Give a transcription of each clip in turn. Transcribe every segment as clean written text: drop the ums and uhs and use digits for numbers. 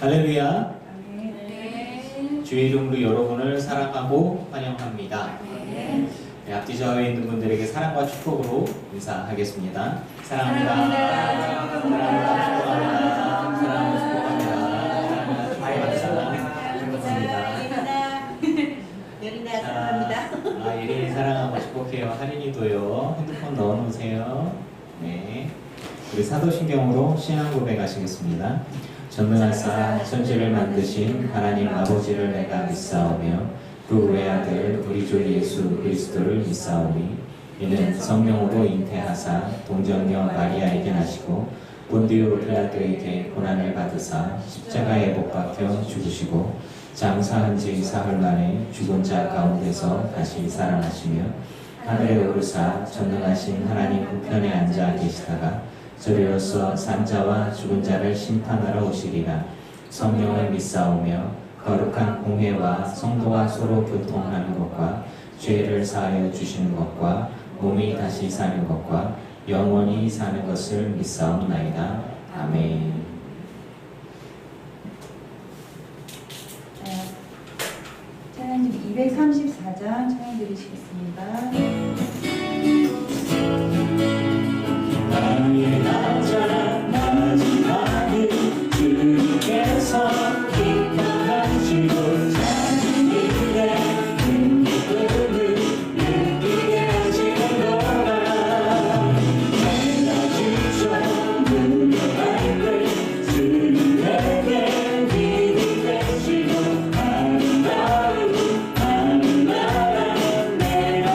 할렐루야. 네. 주의 이름으로 여러분을 사랑하고 환영합니다. 네, 앞뒤 좌우에 있는 분들에게 사랑과 축복으로 인사하겠습니다. 사랑합니다. 사랑합니다. 축복합니다. 사랑하고 축복합니다. 예린아 사랑합니다. 예린이 사랑하고 축복해요. 할인이도요. 핸드폰 넣어놓으세요. 네. 우리 사도신경으로 신앙 고백하시겠습니다. 전능하사 천지를 만드신 하나님 아버지를 내가 믿사오며 그 외아들 우리 주 예수 그리스도를 믿사오니 이는 성령으로 잉태하사 동정녀 마리아에게 나시고 본디오 빌라도에게 고난을 받으사 십자가에 못 박혀 죽으시고 장사한 지 사흘 만에 죽은 자 가운데서 다시 살아나시며 하늘에 오르사 전능하신 하나님 우편에 앉아 계시다가 저리로서 산자와 죽은 자를 심판하러 오시리라. 성령을 믿사오며 거룩한 공회와 성도와 서로 교통하는 것과 죄를 사하여 주시는 것과 몸이 다시 사는 것과 영원히 사는 것을 믿사옵나이다. 아멘. 찬양집 234장 찬양 드리시겠습니다. 나의 남자 마지막을 주께서 기뻐하시고 자신 일에 큰 기쁨을 느끼게 하시는도다. 내가 주처 무료할 때 주에게 힘이 되시고 아름다운 하늘나라 내가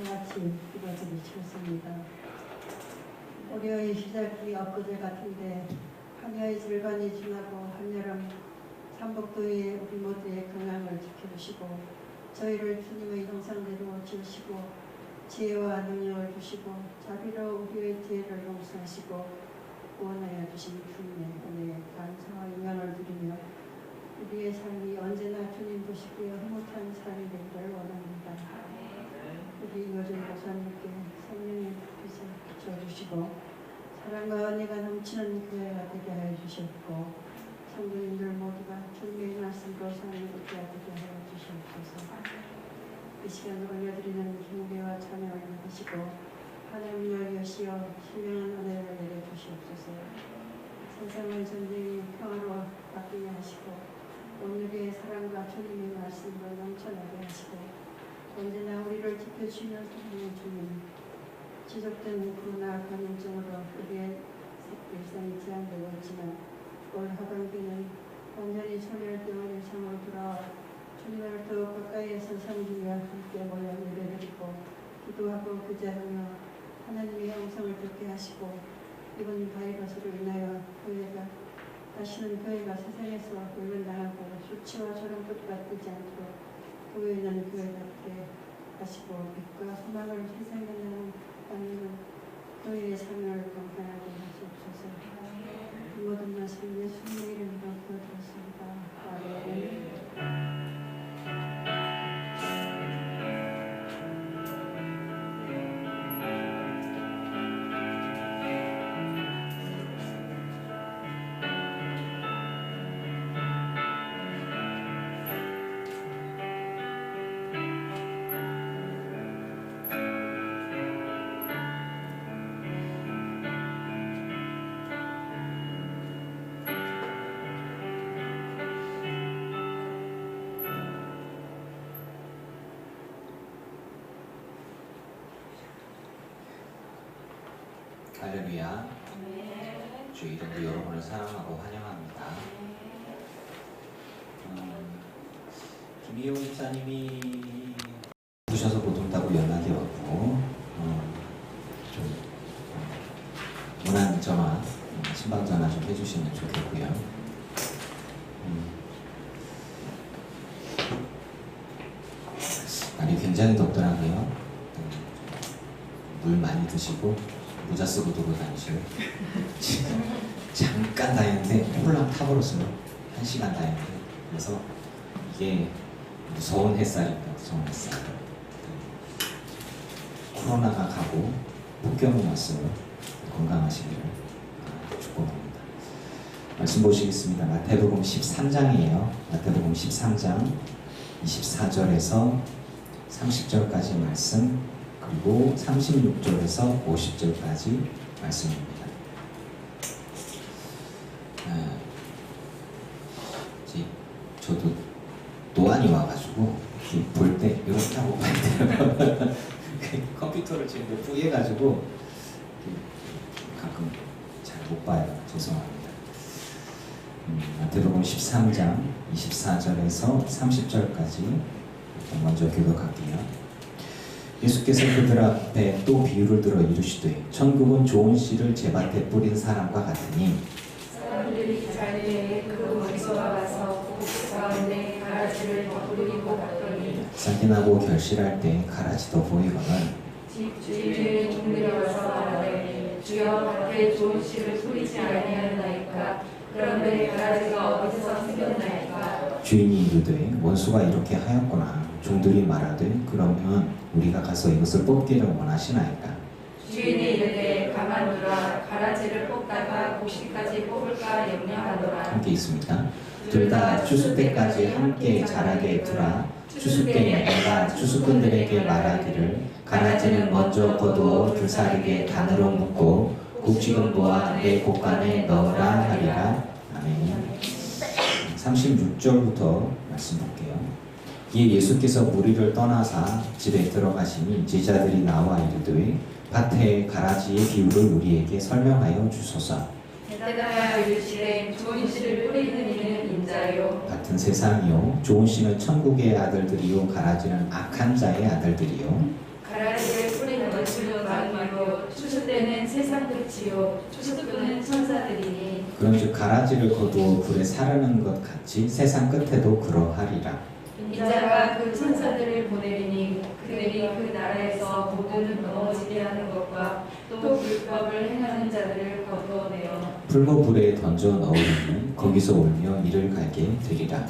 같이 기도드리겠습니다. 올해의 시작이 엊그제 같은데 한여의 질관이 지나고 한여름 삼복도의 우리 모두의 건강을 지켜주시고 저희를 주님의 형상대로 지으시고 지혜와 능력을 주시고 자비로 우리의 지혜를 용서하시고 구원하여 주신 주님의 은혜에 감사와 영광을 드리며 우리의 삶이 언제나 주님 보시기에 흐뭇한 삶이 되기를 원합니다. 우리 요즘 목사님께 성령의 빛을 비춰주시고 사랑과 은혜가 넘치는 교회가 되게 하여 주셨고 성도님들 모두가 주님의 말씀으로 사는 것가 되게 하여 주시옵소서. 이 시간 올려드리는 경배와 찬양을 받으시고 하나님을 여시어 신령한 은혜를 내려주시옵소서. 세상의 전쟁이 평화로 바뀌게 하시고 오늘의 사랑과 주님의 말씀으로 넘쳐나게 하시고 언제나 우리를 지켜주시는 사랑의 주님, 지속된 코로나 감염증으로 우리의 일상이 제한되고 있지만 올 하반기는 완전히 소멸되어 일상으로 돌아와 주님을 더욱 가까이에서 섬기며 함께 모여 예배드리고 기도하고 교제하며 하나님의 영성을 듣게 하시고 이번 바이러스로 인하여 교회가 다시는 교회가 세상에서 물론당하고 수치와 저런 것과 되지 않도록 교회는 교회답게 하시고 빛과 소망을 세상에 나누는 교회의 삶을 건강하게 하시옵소서. 이 모든 말씀 예수님의 이름으로 기도드렸습니다. 아멘. 할렐루야. 주 이름도 여러분을 사랑하고 환영합니다. 김희용 집사님이 부셔서 못 온다고 연락이 왔고 좀 문안 전화, 신방 전화 좀 해주시면 좋겠고요. 날이 굉장히 덥더라고요. 물 많이 드시고 모자 쓰고 들고 다니시고 지금 잠깐 다녔는데 홀랑 타버렸어요. 1시간 다녔는데. 그래서 이게 무서운 햇살입니다. 무서운 햇살. 코로나가 가고 폭염이 왔어요. 건강하시기를 축복합니다. 말씀 보시겠습니다. 마태복음 13장이에요. 마태복음 13장 24절에서 30절까지 말씀, 그리고 36절에서 50절까지 말씀입니다. 저도 노안이 와가지고 볼 때 이렇게 하고 봐야 돼요. 컴퓨터를 지금 몇 부 해가지고 가끔 잘 못 봐요. 죄송합니다. 마태복음 13장 24절에서 30절까지 먼저 교독할게요. 예수께서 그들 앞에 또 비유를 들어 이르시되 천국은 좋은 씨를 제밭에 뿌린 사람과 같으니 사람들이 자리에 그 원소가 와서 그 가운데 가라지를 뿌리고 갔더니 싹이 나고 결실할 때 가라지도 보이거늘 집주인의 종들이 와서 말하되 주여 밭에 좋은 씨를 뿌리지 아니하나이까 그런데 가라지가 어디서 생겼나이까. 주인이 이르되 원수가 이렇게 하였구나. 종들이 말하되 그러면 우리가 가서 이것을 뽑기를 원하시나이까. 주인이 이르되 가만두라. 가라지를 뽑다가 곡식까지 뽑을까 염려하노라. 함께 있습니다. 둘 다 추수 때까지 함께 자라게 두라. 추수 때에 내가 추수꾼들에게 말하기를 가라지는 먼저 거두어 두사르게 단으로 묶고 곡식은 모아 내 곡간에 넣으라 하리라. 아멘. 36절부터 말씀 볼게요. 이에 예수께서 무리를 떠나사 집에 들어가시니 제자들이 나와 이르되 밭의 가라지의 비유를 우리에게 설명하여 주소서. 대답하여 이르시되 좋은 씨를 뿌리는 이는 인자요 같은 세상이요 좋은 씨는 천국의 아들들이요 가라지는 악한 자의 아들들이요 가라지가 빛이요 쫓아오는 천사들이니 그런즉 가라지를 거두어 불에 사르는 것 같이 세상 끝에도 그러하리라. 인자가 그 천사들을 보내리니 그들이 그 나라에서 모든 넘어지게 하는 것과 또 불법을 행하는 자들을 거두어내어 불과 불에 던져 넣으면 거기서 울며 이를 갈게 되리라.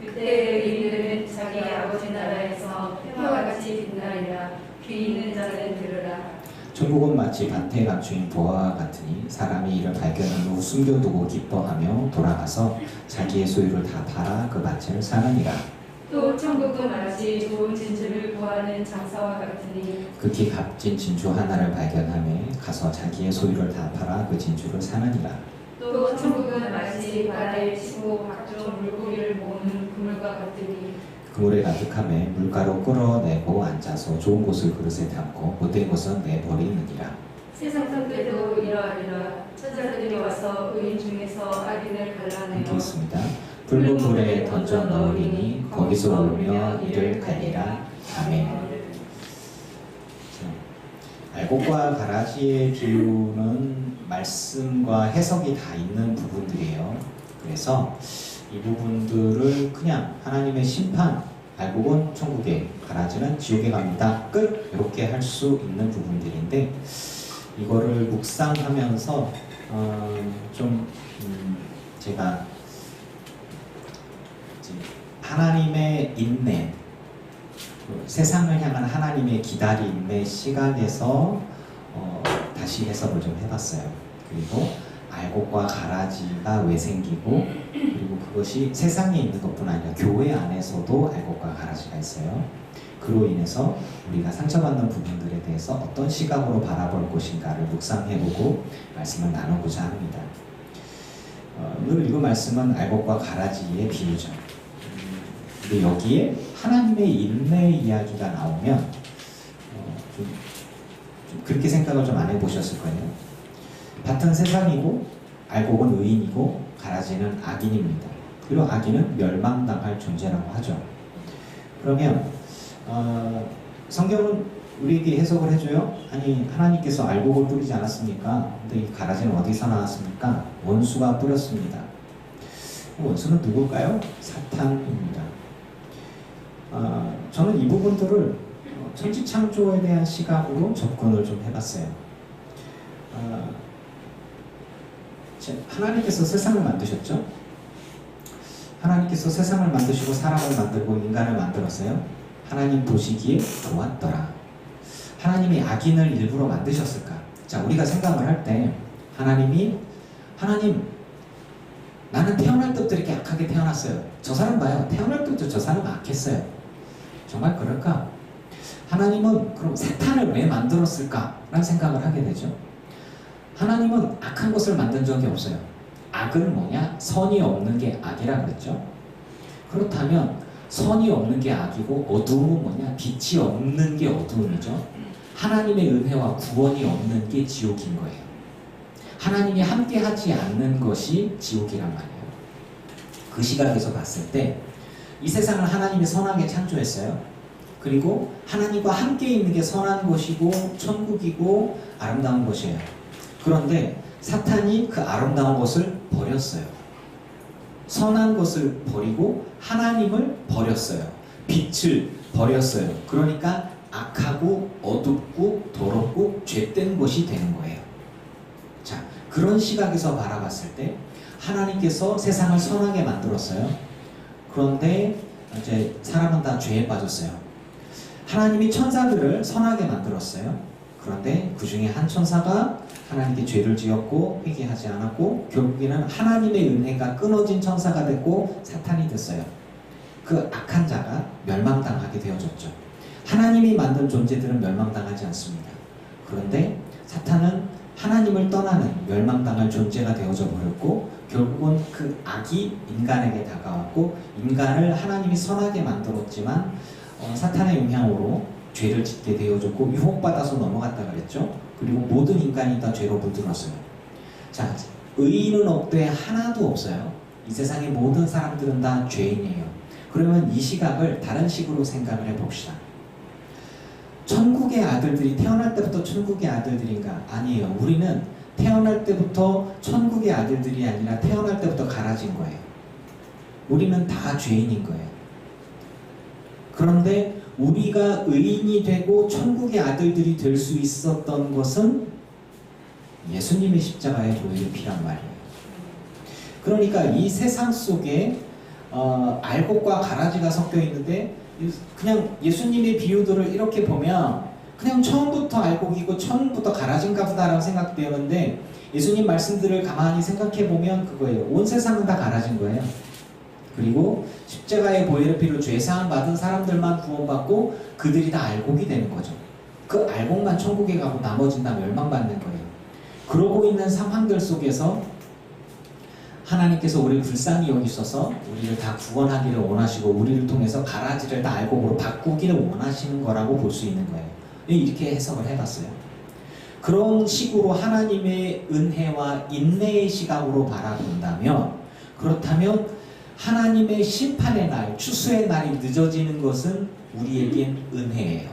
그때 이들은 자기 아버지 나라에서 해와 같이 빛나리라. 귀 있는 자는 들으라. 천국은 마치 밭에 감추인 보화와 같으니 사람이 이를 발견한 후 숨겨두고 기뻐하며 돌아가서 자기의 소유를 다 팔아 그 밭을 사느니라. 또 천국은 마치 좋은 진주를 구하는 장사와 같으니 극히 값진 진주 하나를 발견하며 가서 자기의 소유를 다 팔아 그 진주를 사느니라. 또 천국은 마치 바다에 치고 각종 물고기를 모으는 그물과 같으니 그물에 가득함에 물가로 끌어내고 앉아서 좋은 곳을 그릇에 담고 못된 곳은 내버리느니라. 세상 끝에도 이러하리라. 천사들이 와서 의인 중에서 악인을 갈라내어 함께 있습니다. 불로 불에 던져 넣으리니 거기서 울며 이를 갈리라. 아멘. 알곡과 가라지의 비유는 말씀과 해석이 다 있는 부분들이에요. 그래서 이 부분들을 그냥 하나님의 심판, 알곡은 천국에, 가라지는 지옥에 갑니다. 끝! 이렇게 할 수 있는 부분들인데 이거를 묵상하면서 제가 하나님의 인내, 세상을 향한 하나님의 기다림의 시각에서 다시 해석을 좀 해봤어요. 그리고 알곡과 가라지가 왜 생기고 그리고 그것이 세상에 있는 것뿐 아니라 교회 안에서도 알곡과 가라지가 있어요. 그로 인해서 우리가 상처받는 부분들에 대해서 어떤 시각으로 바라볼 것인가를 묵상해보고 말씀을 나누고자 합니다. 오늘 읽은 말씀은 알곡과 가라지의 비유죠. 근데 여기에 하나님의 인내 이야기가 나오면 좀 그렇게 생각을 좀 안 해보셨을 거예요. 밭은 세상이고 알곡은 의인이고 가라지는 악인입니다. 그리고 악인은 멸망당할 존재라고 하죠. 그러면 성경은 우리에게 해석을 해줘요. 아니 하나님께서 알곡을 뿌리지 않았습니까? 근데 이 가라지는 어디서 나왔습니까? 원수가 뿌렸습니다. 원수는 누굴까요? 사탄입니다. 저는 이 부분들을 천지창조에 대한 시각으로 접근을 좀 해봤어요. 하나님께서 세상을 만드셨죠? 하나님께서 세상을 만드시고 사람을 만들고 인간을 만들었어요. 하나님 보시기에 좋았더라. 하나님이 악인을 일부러 만드셨을까? 자, 우리가 생각을 할 때 하나님 나는 태어날 때부터 이렇게 악하게 태어났어요. 저 사람 봐요. 태어날 때부터 저 사람 악했어요. 정말 그럴까? 하나님은 그럼 사탄을 왜 만들었을까? 라는 생각을 하게 되죠. 하나님은 악한 것을 만든 적이 없어요. 악은 뭐냐? 선이 없는 게 악이라 그랬죠. 그렇다면 선이 없는 게 악이고 어두움은 뭐냐? 빛이 없는 게 어두움이죠. 하나님의 은혜와 구원이 없는 게 지옥인 거예요. 하나님이 함께 하지 않는 것이 지옥이란 말이에요. 그 시각에서 봤을 때 이 세상을 하나님이 선하게 창조했어요. 그리고 하나님과 함께 있는 게 선한 것이고 천국이고 아름다운 것이에요. 그런데 사탄이 그 아름다운 것을 버렸어요. 선한 것을 버리고 하나님을 버렸어요. 빛을 버렸어요. 그러니까 악하고 어둡고 더럽고 죄된 것이 되는 거예요. 자, 그런 시각에서 바라봤을 때 하나님께서 세상을 선하게 만들었어요. 그런데 이제 사람은 다 죄에 빠졌어요. 하나님이 천사들을 선하게 만들었어요. 그런데 그 중에 한 천사가 하나님께 죄를 지었고 회개하지 않았고 결국에는 하나님의 은혜가 끊어진 천사가 됐고 사탄이 됐어요. 그 악한 자가 멸망당하게 되어졌죠. 하나님이 만든 존재들은 멸망당하지 않습니다. 그런데 사탄은 하나님을 떠나는 멸망당할 존재가 되어져 버렸고 결국은 그 악이 인간에게 다가왔고 인간을 하나님이 선하게 만들었지만 사탄의 영향으로 죄를 짓게 되어졌고 유혹받아서 넘어갔다 그랬죠. 그리고 모든 인간이 다 죄로 물들었어요. 자, 의인은 없되 하나도 없어요. 이 세상의 모든 사람들은 다 죄인이에요. 그러면 이 시각을 다른 식으로 생각을 해봅시다. 천국의 아들들이 태어날 때부터 천국의 아들들인가? 아니에요. 우리는 태어날 때부터 천국의 아들들이 아니라 태어날 때부터 갈아진 거예요. 우리는 다 죄인인 거예요. 그런데 우리가 의인이 되고 천국의 아들들이 될 수 있었던 것은 예수님의 십자가의 보혈의 피란 말이에요. 그러니까 이 세상 속에 알곡과 가라지가 섞여 있는데 그냥 예수님의 비유들을 이렇게 보면 그냥 처음부터 알곡이고 처음부터 가라진가 보다라고 생각되는데 예수님 말씀들을 가만히 생각해 보면 그거예요. 온 세상은 다 가라진 거예요. 그리고 십자가의 보혈의 피로 죄사함 받은 사람들만 구원받고 그들이 다 알곡이 되는 거죠. 그 알곡만 천국에 가고 나머지는 다 멸망받는 거예요. 그러고 있는 상황들 속에서 하나님께서 우리를 불쌍히 여기셔서 우리를 다 구원하기를 원하시고 우리를 통해서 가라지를 다 알곡으로 바꾸기를 원하시는 거라고 볼 수 있는 거예요. 이렇게 해석을 해봤어요. 그런 식으로 하나님의 은혜와 인내의 시각으로 바라본다면, 그렇다면 하나님의 심판의 날, 추수의 날이 늦어지는 것은 우리에겐 은혜예요.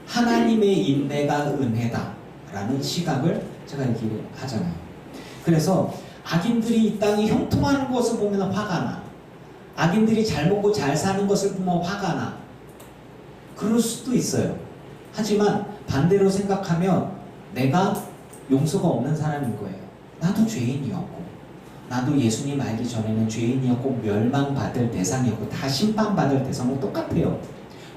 하나님의 인내가 은혜다라는 시각을 제가 얘기를 하잖아요. 그래서 악인들이 이 땅에 형통하는 것을 보면 화가 나. 악인들이 잘 먹고 잘 사는 것을 보면 화가 나. 그럴 수도 있어요. 하지만 반대로 생각하면 내가 용서가 없는 사람인 거예요. 나도 죄인이었고, 나도 예수님 알기 전에는 죄인이었고 멸망받을 대상이었고 다 심판받을 대상은 똑같아요.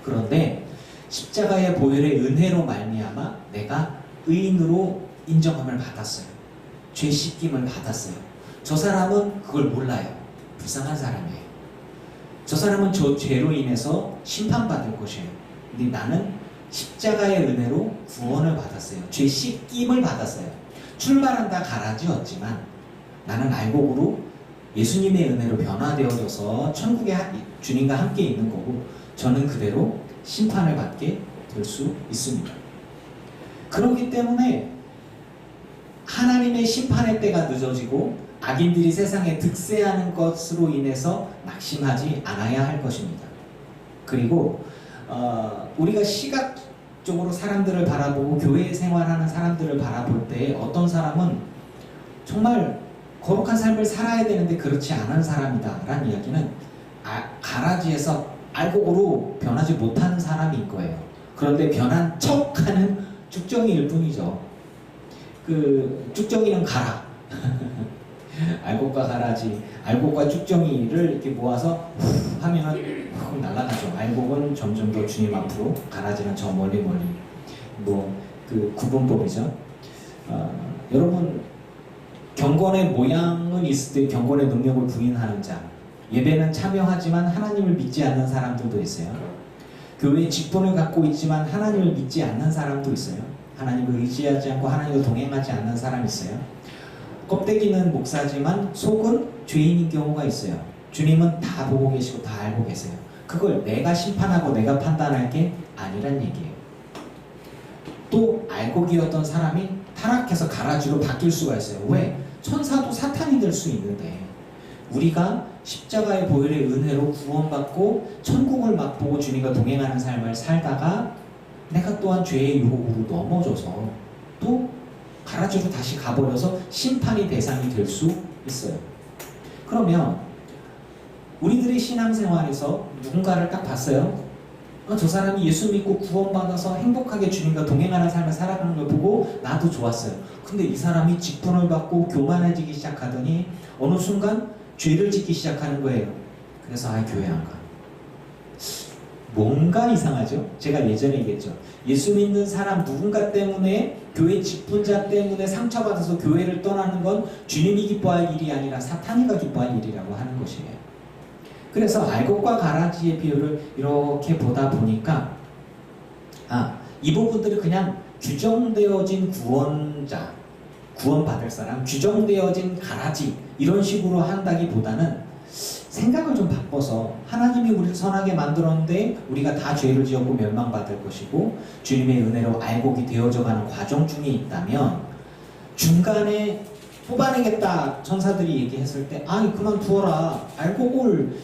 그런데 십자가의 보혈의 은혜로 말미암아 내가 의인으로 인정함을 받았어요. 죄 씻김을 받았어요. 저 사람은 그걸 몰라요. 불쌍한 사람이에요. 저 사람은 저 죄로 인해서 심판받을 것이에요. 근데 나는 십자가의 은혜로 구원을 받았어요. 죄 씻김을 받았어요. 출발은 다 가라지였지만 나는 알곡으로 예수님의 은혜로 변화되어져서 천국의 주님과 함께 있는 거고 저는 그대로 심판을 받게 될 수 있습니다. 그렇기 때문에 하나님의 심판의 때가 늦어지고 악인들이 세상에 득세하는 것으로 인해서 낙심하지 않아야 할 것입니다. 그리고 우리가 시각적으로 사람들을 바라보고 교회 생활하는 사람들을 바라볼 때 어떤 사람은 정말 거룩한 삶을 살아야 되는데 그렇지 않은 사람이다 라는 이야기는 가라지에서 알곡으로 변하지 못하는 사람인 거예요. 그런데 변한 척하는 쭉정이일 뿐이죠. 그 쭉정이는 가라. 알곡과 가라지, 알곡과 쭉정이를 이렇게 모아서 하면은 날아가죠. 알곡은 점점 더 주님 앞으로, 가라지는 저 멀리 그 구분법이죠. 여러분 경건의 모양은 있을 때 경건의 능력을 부인하는 자, 예배는 참여하지만 하나님을 믿지 않는 사람들도 있어요. 교회의 직분을 갖고 있지만 하나님을 믿지 않는 사람도 있어요. 하나님을 의지하지 않고 하나님과 동행하지 않는 사람이 있어요. 껍데기는 목사지만 속은 죄인인 경우가 있어요. 주님은 다 보고 계시고 다 알고 계세요. 그걸 내가 심판하고 내가 판단할 게 아니란 얘기예요. 또 알곡이었던 사람이 타락해서 가라지로 바뀔 수가 있어요. 왜? 천사도 사탄이 될 수 있는데 우리가 십자가의 보혈의 은혜로 구원받고 천국을 맛보고 주님과 동행하는 삶을 살다가 내가 또한 죄의 유혹으로 넘어져서 또 가라지로 다시 가버려서 심판의 대상이 될 수 있어요. 그러면 우리들의 신앙생활에서 누군가를 딱 봤어요. 저 사람이 예수 믿고 구원받아서 행복하게 주님과 동행하는 삶을 살아가는 걸 보고 나도 좋았어요. 근데 이 사람이 직분을 받고 교만해지기 시작하더니 어느 순간 죄를 짓기 시작하는 거예요. 그래서 교회 안 가. 뭔가 이상하죠? 제가 예전에 얘기했죠. 예수 믿는 사람 누군가 때문에 교회 직분자 때문에 상처받아서 교회를 떠나는 건 주님이 기뻐할 일이 아니라 사탄이가 기뻐할 일이라고 하는 것이에요. 그래서 알곡과 가라지의 비유를 이렇게 보다 보니까 이 부분들이 그냥 규정되어진 구원자, 구원받을 사람, 규정되어진 가라지 이런 식으로 한다기보다는 생각을 좀 바꿔서 하나님이 우리를 선하게 만들었는데 우리가 다 죄를 지었고 멸망받을 것이고 주님의 은혜로 알곡이 되어져가는 과정 중에 있다면 중간에 뽑아내겠다 천사들이 얘기했을 때 그만두어라. 알곡을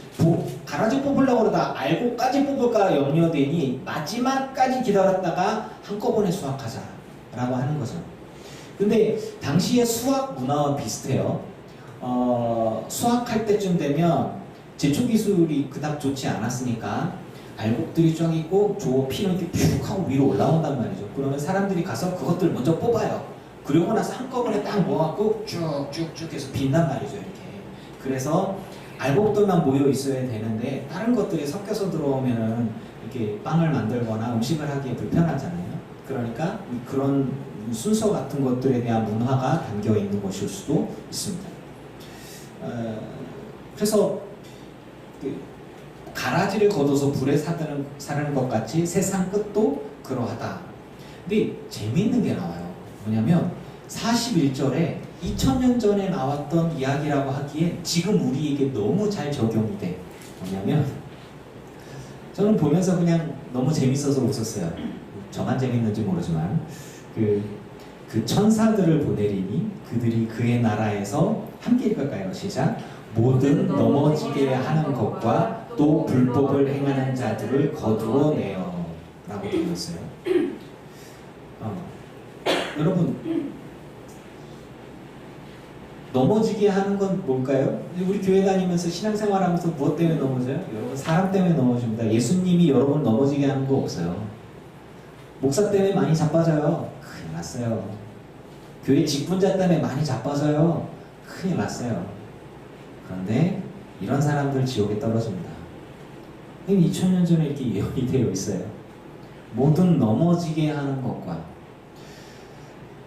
가라지 뽑으려고 그러다 알곡까지 뽑을까 염려되니 마지막까지 기다렸다가 한꺼번에 수확하자 라고 하는 거죠. 근데 당시의 수학 문화와 비슷해요. 수학할 때쯤 되면 제초 기술이 그닥 좋지 않았으니까 알곡들이 쫙 있고 피는 이렇게 쭉 하고 위로 올라온단 말이죠. 그러면 사람들이 가서 그것들 먼저 뽑아요. 그러고 나서 한꺼번에 딱 모아갖고 쭉쭉쭉 해서 빈단 말이죠. 이렇게. 그래서 알곡들만 모여 있어야 되는데 다른 것들이 섞여서 들어오면은 이렇게 빵을 만들거나 음식을 하기에 불편하잖아요. 그러니까 그런 순서 같은 것들에 대한 문화가 담겨 있는 것일 수도 있습니다. 그래서 가라지를 걷어서 불에 사르는 것 같이 세상 끝도 그러하다. 근데 재미있는 게 나와요. 뭐냐면 41절에 2000년 전에 나왔던 이야기라고 하기에 지금 우리에게 너무 잘 적용이 돼. 뭐냐면 저는 보면서 그냥 너무 재밌어서 웃었어요. 저만 재밌는지 모르지만 그 천사들을 보내리니 그들이 그의 나라에서 함께 읽을까요? 시작. 모든 넘어지게 하는 것과 또 불법을 행하는 자들을 거두어내어 라고 되어 있어요. 여러분 넘어지게 하는 건 뭘까요? 우리 교회 다니면서 신앙생활하면서 무엇 때문에 넘어져요? 여러분 사람 때문에 넘어집니다. 예수님이 여러분 넘어지게 하는 거 없어요. 목사 때문에 많이 자빠져요. 큰일 났어요. 교회 직분자 때문에 많이 자빠져요. 큰일 났어요. 그런데 이런 사람들 지옥에 떨어집니다. 2000년 전에 이렇게 예언이 되어 있어요. 모든 넘어지게 하는 것과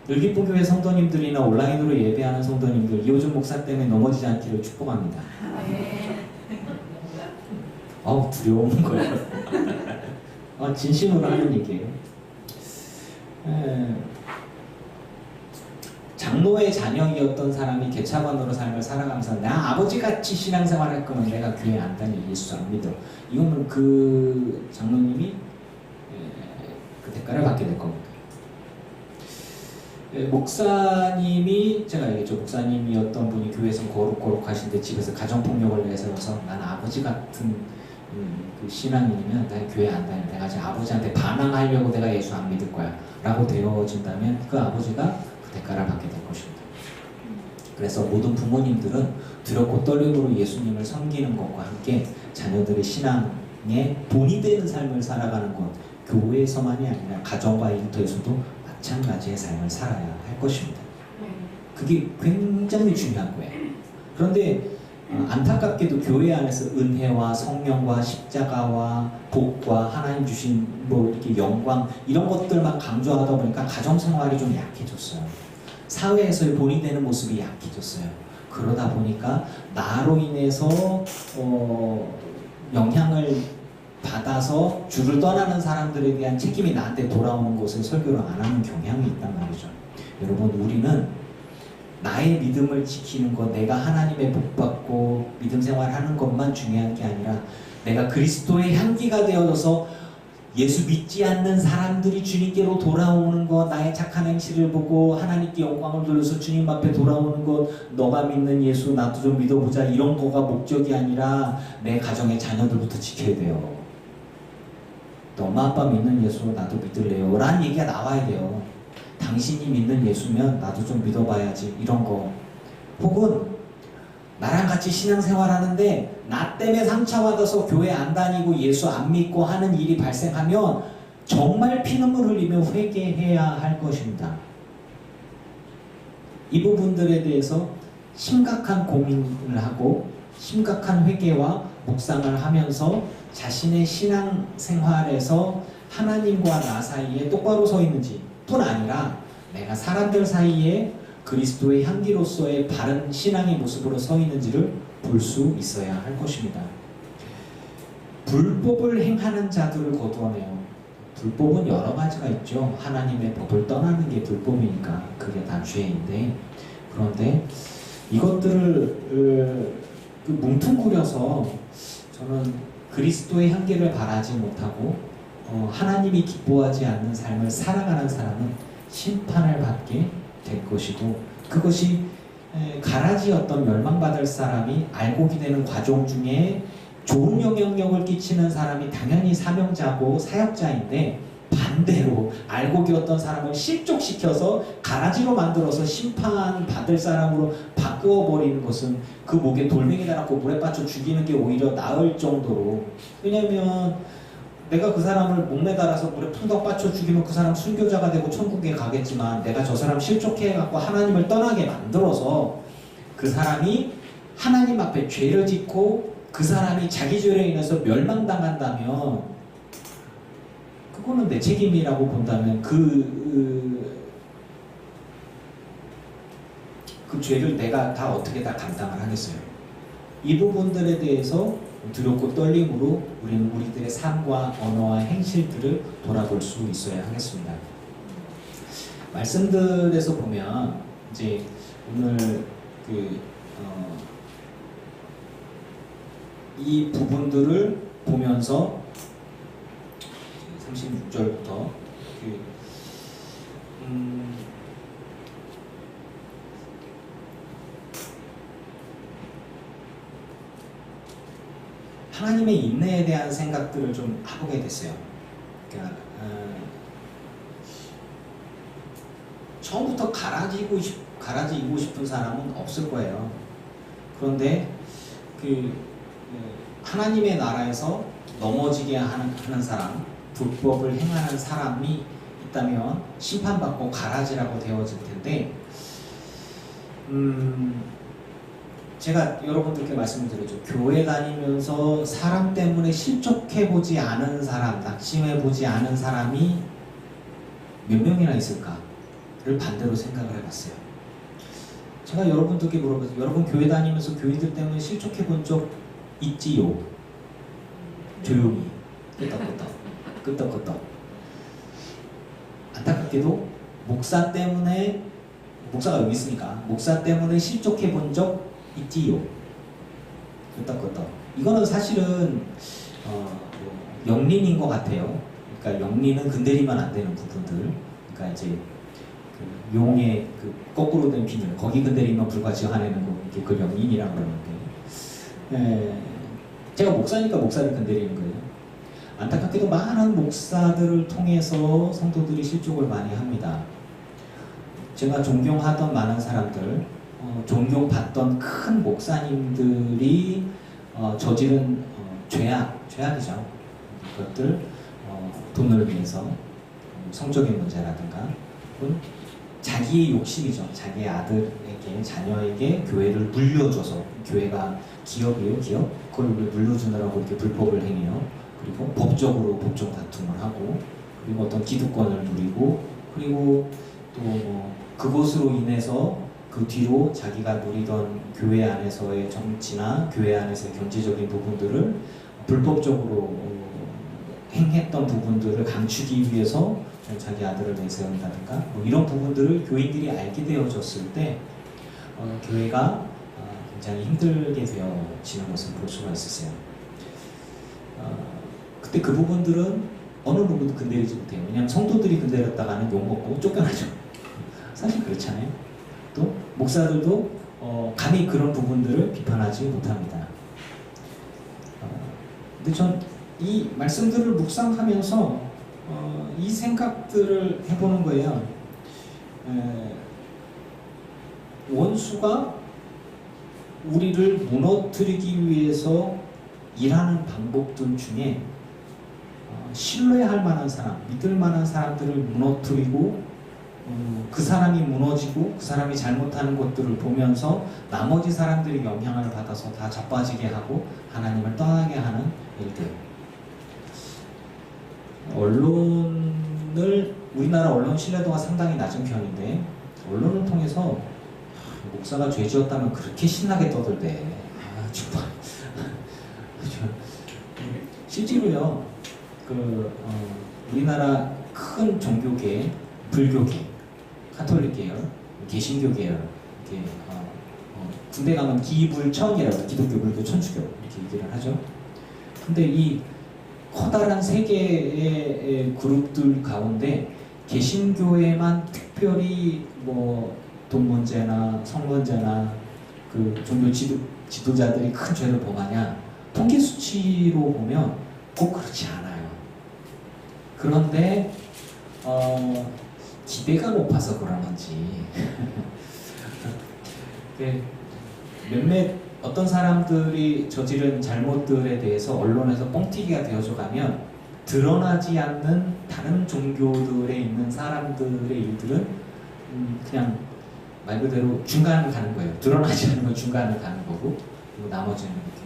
을기쁨교회 성도님들이나 온라인으로 예배하는 성도님들 이호준 목사 때문에 넘어지지 않기를 축복합니다. 두려운 거예요. 진심으로 하는 얘기예요. 장로의 자녀이었던 사람이 개차반으로 삶을 살아가면서 나 아버지같이 신앙생활 할 거면 내가 교회 안 다녀. 예수 안 믿어. 이거는 그 장로님이 그 대가를 받게 될 겁니다. 목사님이 제가 얘기했죠. 목사님이었던 분이 교회에서 거룩하신데 집에서 가정폭력을 내세워서 난 아버지 같은 그 신앙인이면 나 교회 안 다녀. 내가 이제 아버지한테 반항하려고 내가 예수 안 믿을 거야 라고 되어진다면 그 아버지가 그 대가를 받게 될 것입니다. 그래서 모든 부모님들은 두렵고 떨림으로 예수님을 섬기는 것과 함께 자녀들의 신앙에 본이 되는 삶을 살아가는 것, 교회에서만이 아니라 가정과 일터에서도 마찬가지의 삶을 살아야 할 것입니다. 그게 굉장히 중요한 거예요. 그런데 안타깝게도 교회 안에서 은혜와 성령과 십자가와 복과 하나님 주신 이렇게 영광 이런 것들만 강조하다 보니까 가정생활이 좀 약해졌어요. 사회에서의 본이 되는 모습이 약해졌어요. 그러다 보니까 나로 인해서 영향을 받아서 주를 떠나는 사람들에 대한 책임이 나한테 돌아오는 것을 설교를 안 하는 경향이 있단 말이죠. 여러분 우리는 나의 믿음을 지키는 것, 내가 하나님의 복 받고 믿음 생활하는 것만 중요한 게 아니라 내가 그리스도의 향기가 되어져서 예수 믿지 않는 사람들이 주님께로 돌아오는 것, 나의 착한 행실을 보고 하나님께 영광을 돌려서 주님 앞에 돌아오는 것, 너가 믿는 예수 나도 좀 믿어보자 이런 거가 목적이 아니라 내 가정의 자녀들부터 지켜야 돼요. 또 엄마 아빠 믿는 예수 나도 믿을래요 라는 얘기가 나와야 돼요. 당신이 믿는 예수면 나도 좀 믿어봐야지 이런 거. 혹은 나랑 같이 신앙생활 하는데 나 때문에 상처받아서 교회 안 다니고 예수 안 믿고 하는 일이 발생하면 정말 피눈물 흘리며 회개해야 할 것입니다. 이 부분들에 대해서 심각한 고민을 하고 심각한 회개와 묵상을 하면서 자신의 신앙생활에서 하나님과 나 사이에 똑바로 서 있는지 뿐 아니라 내가 사람들 사이에 그리스도의 향기로서의 바른 신앙의 모습으로 서 있는지를 볼 수 있어야 할 것입니다. 불법을 행하는 자들을 거두어내요. 불법은 여러 가지가 있죠. 하나님의 법을 떠나는 게 불법이니까 그게 다 죄인데, 그런데 이것들을 뭉뚱그려서 저는 그리스도의 향기를 바라지 못하고 하나님이 기뻐하지 않는 삶을 살아가는 사람은 심판을 받게 될 것이고, 그것이 가라지였던 멸망받을 사람이 알곡이 되는 과정 중에 좋은 영향력을 끼치는 사람이 당연히 사명자고 사역자인데, 반대로 알고 기었던 사람을 실족시켜서 가라지로 만들어서 심판받을 사람으로 바꾸어버리는 것은 그 목에 돌멩이 달았고 물에 빠져 죽이는 게 오히려 나을 정도로, 왜냐면 내가 그 사람을 목매 달아서 물에 풍덩 빠져 죽이면 그 사람 순교자가 되고 천국에 가겠지만, 내가 저 사람 실족해갖고 하나님을 떠나게 만들어서 그 사람이 하나님 앞에 죄를 짓고 그 사람이 자기 죄로 인해서 멸망당한다면 그거는 내 책임이라고 본다면 그 죄를 내가 다 어떻게 다 감당을 하겠어요. 이 부분들에 대해서 두렵고 떨림으로 우리는 우리들의 삶과 언어와 행실들을 돌아볼 수 있어야 하겠습니다. 말씀들에서 보면 이제 오늘 이 부분들을 보면서 36절부터 하나님의 인내에 대한 생각들을 좀 해보게 됐어요. 그러니까 처음부터 가라지이고 싶은 사람은 없을 거예요. 그런데 하나님의 나라에서 넘어지게 하는 사람, 불법을 행하는 사람이 있다면 심판받고 가라지라고 되어질 텐데, 제가 여러분들께 말씀을 드렸죠. 교회 다니면서 사람 때문에 실족해보지 않은 사람, 낙심해보지 않은 사람이 몇 명이나 있을까를 반대로 생각을 해봤어요. 제가 여러분들께 물어봤어요. 여러분 교회 다니면서 교인들 때문에 실족해본 적 있지요? 조용히 끄떡끄떡. 안타깝게도 목사가 여기 있으니까 목사 때문에 실족해본 적 있지요? 끄떡끄떡. 이거는 사실은 영린인 것 같아요. 그러니까 영린은 건드리면 안 되는 부분들. 그러니까 이제 용의 거꾸로 된 비늘, 거기 건드리면 불과 지어내는 거, 이게 그걸 영린이라고 그러는데, 제가 목사니까 목사를 건드리는 거예요. 안타깝게도 많은 목사들을 통해서 성도들이 실족을 많이 합니다. 제가 존경하던 많은 사람들, 존경받던 큰 목사님들이 저지른 죄악이죠. 그것들, 돈을 위해서 성적인 문제라든가, 혹은 자기의 욕심이죠. 자기의 아들에게, 자녀에게 교회를 물려줘서, 교회가 기업이에요, 기업? 그걸 물려주느라고 이렇게 불법을 행해요. 그리고 법적으로 법정 다툼을 하고, 그리고 어떤 기득권을 누리고, 그리고 또 그것으로 인해서 그 뒤로 자기가 누리던 교회 안에서의 정치나 교회 안에서의 경제적인 부분들을 불법적으로 행했던 부분들을 감추기 위해서 자기 아들을 내세운다든가, 이런 부분들을 교인들이 알게 되어졌을 때 교회가 굉장히 힘들게 되어지는 것을 볼 수가 있었어요. 그때 그 부분들은 어느 누구도 건드리지 못해요. 왜냐하면 성도들이 건드렸다가는 욕먹고 쫓겨나죠. 사실 그렇잖아요. 또 목사들도 감히 그런 부분들을 비판하지 못합니다. 근데 전 이 말씀들을 묵상하면서 이 생각들을 해보는 거예요. 원수가 우리를 무너뜨리기 위해서 일하는 방법들 중에 신뢰할 만한 사람, 믿을 만한 사람들을 무너뜨리고 그 사람이 무너지고 그 사람이 잘못하는 것들을 보면서 나머지 사람들이 영향을 받아서 다 자빠지게 하고 하나님을 떠나게 하는 일들. 우리나라 언론 신뢰도가 상당히 낮은 편인데, 언론을 통해서 목사가 죄 지었다면 그렇게 신나게 떠들대. 정말. 실제로요, 우리나라 큰 종교계, 불교계, 카톨릭 계열, 개신교 계열, 이렇게 군대 가면 기불천이라고, 기독교, 불교, 천주교 이렇게 얘기를 하죠. 근데 이 커다란 세 개의 그룹들 가운데 개신교에만 특별히 돈 문제나 성 문제나 그 종교 지도자들이 큰 죄를 범하냐, 통계 수치로 보면 꼭 그렇지 않아요. 그런데 기대가 높아서 그런 건지 몇몇 어떤 사람들이 저지른 잘못들에 대해서 언론에서 뻥튀기가 되어져 가면 드러나지 않는 다른 종교들에 있는 사람들의 일들은 그냥 말 그대로 중간을 가는 거예요. 드러나지 않는 건 중간을 가는 거고, 그리고 나머지는 이렇게.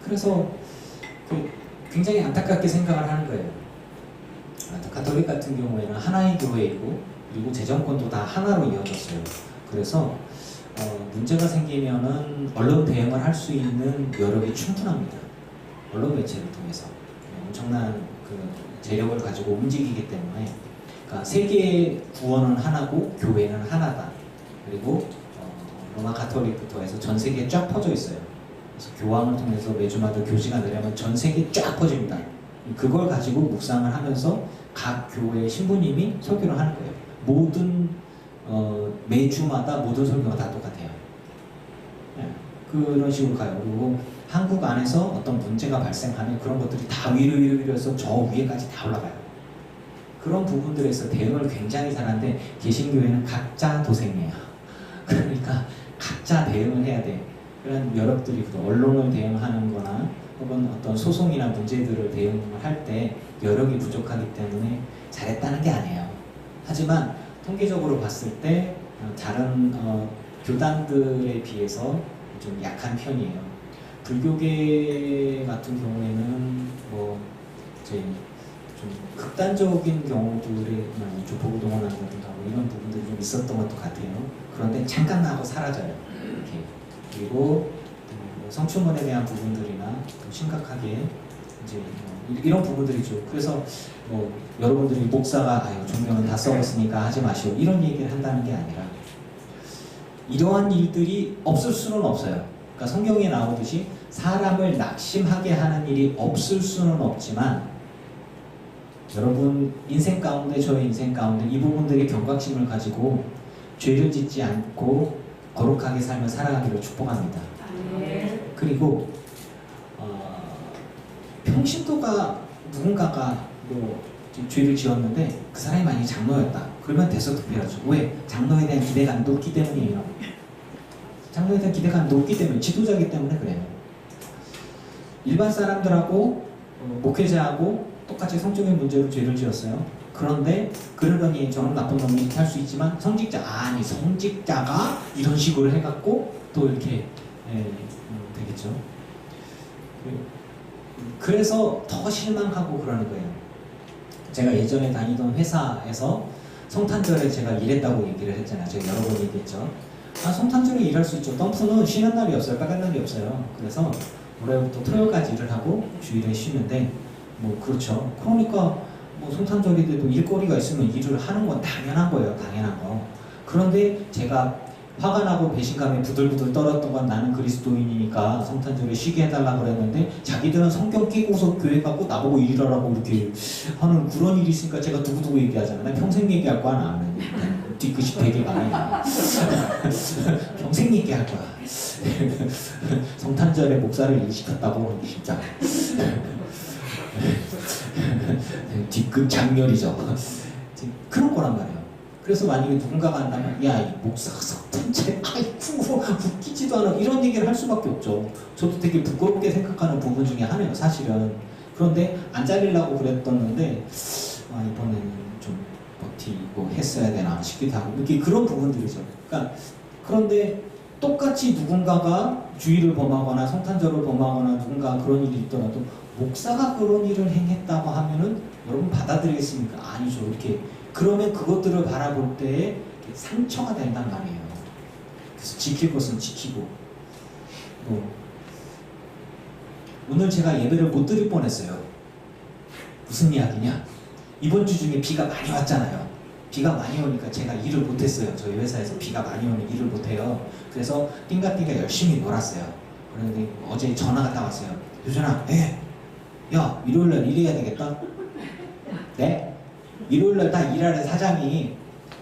그래서 굉장히 안타깝게 생각을 하는 거예요. 가톨릭 같은 경우에는 하나의 교회이고, 그리고 재정권도 다 하나로 이어졌어요. 그래서 문제가 생기면은 언론 대응을 할 수 있는 여력이 충분합니다. 언론 매체를 통해서 엄청난 그 재력을 가지고 움직이기 때문에, 그러니까 세계의 구원은 하나고 교회는 하나다. 그리고 로마 가톨릭부터 해서 전 세계에 쫙 퍼져 있어요. 그래서 교황을 통해서 매주마다 교지가 내려면 전 세계에 쫙 퍼집니다. 그걸 가지고 묵상을 하면서 각 교회의 신부님이 설교를 하는 거예요. 모든 매주마다 모든 설교가 다 똑같아요. 네, 그런 식으로 가요. 그리고 한국 안에서 어떤 문제가 발생하면 그런 것들이 다 위로 해서 저 위에까지 다 올라가요. 그런 부분들에서 대응을 굉장히 잘하는데 개신교회는 각자 도생이에요. 그러니까 각자 대응을 해야 돼. 그런 여력들이 언론을 대응하는 거나 혹은 어떤 소송이나 문제들을 대응을 할 때 여력이 부족하기 때문에 잘했다는 게 아니에요. 하지만 통계적으로 봤을 때 다른 교단들에 비해서 좀 약한 편이에요. 불교계 같은 경우에는 뭐 이제 좀 극단적인 경우들에 조폭동원한다든가 뭐 이런 부분들이 좀 있었던 것도 같아요. 그런데 잠깐 나고 사라져요. 이렇게. 그리고 성추문에 대한 부분들이나 좀 심각하게 이제 이런 부분들이죠. 그래서 뭐 여러분들이 목사가 종교는 다 썩었으니까 하지 마시오 이런 얘기를 한다는 게 아니라 이러한 일들이 없을 수는 없어요. 그러니까 성경에 나오듯이 사람을 낙심하게 하는 일이 없을 수는 없지만 여러분 인생 가운데 저의 인생 가운데 이 부분들이 경각심을 가지고 죄를 짓지 않고 거룩하게 살며 살아가기를 축복합니다. 그리고 평신도가 누군가가 뭐 죄를 지었는데 그 사람이 만약에 장로였다. 그러면 대서특필하죠. 왜? 장로에 대한 기대감이 높기 때문이에요. 장로에 대한 기대감이 높기 때문에 지도자이기 때문에 그래요. 일반 사람들하고 목회자하고 똑같이 성적인 문제로 죄를 지었어요. 그런데 그러더니 저는 나쁜 놈이 이렇게 할 수 있지만 성직자가 이런 식으로 해갖고 또 이렇게 되겠죠. 그래서 더 실망하고 그러는 거예요. 제가 예전에 다니던 회사에서 성탄절에 제가 일했다고 얘기를 했잖아요. 제가 여러 번 얘기했죠. 성탄절에 일할 수 있죠. 덤프는 쉬는 날이 없어요. 빨간 날이 없어요. 그래서 월요일부터 토요일까지 일을 하고 주일에 쉬는데 뭐 그렇죠. 그러니까 뭐 성탄절인데도 일거리가 있으면 일을 하는 건 당연한 거예요. 당연한 거. 그런데 제가 화가 나고 배신감에 부들부들 떨었던 건 나는 그리스도인이니까 성탄절에 쉬게 해달라고 그랬는데 자기들은 성경 끼고서 교회 가고 나보고 일하라고 이렇게 하는 그런 일이 있으니까 제가 두고두고 얘기하잖아요. 나 평생 얘기할 거야 나는. 뒤끝이 되게 많아요. 평생 얘기할 거야. 성탄절에 목사를 일시켰다고 진짜 뒤끝 장렬이죠. 그런 거란 말이에요. 그래서 만약에 누군가가 한다면 야 이 목사가 성탄절에 아이고 웃기지도 않아 이런 얘기를 할 수밖에 없죠. 저도 되게 부끄럽게 생각하는 부분 중에 하나예요 사실은. 그런데 안 잘리려고 그랬었는데 이번에는 좀 버티고 했어야 되나 싶기도 하고 이렇게 그런 부분들이죠. 그러니까 그런데 똑같이 누군가가 주일을 범하거나 성탄절을 범하거나 누군가 그런 일이 있더라도 목사가 그런 일을 행했다고 하면은 여러분 받아들이겠습니까? 아니죠. 이렇게 그러면 그것들을 바라볼 때에 상처가 된단 말이에요. 그래서 지킬 것은 지키고 오늘 제가 예배를 못 드릴 뻔했어요. 무슨 이야기냐? 이번 주 중에 비가 많이 왔잖아요. 비가 많이 오니까 제가 일을 못했어요. 저희 회사에서 비가 많이 오니 일을 못해요. 그래서 띵가띵가 열심히 놀았어요. 그런데 어제 전화가 딱 왔어요. 유준아, 야 일요일날 일해야 되겠다. 네? 일요일날 다 일하는 사장이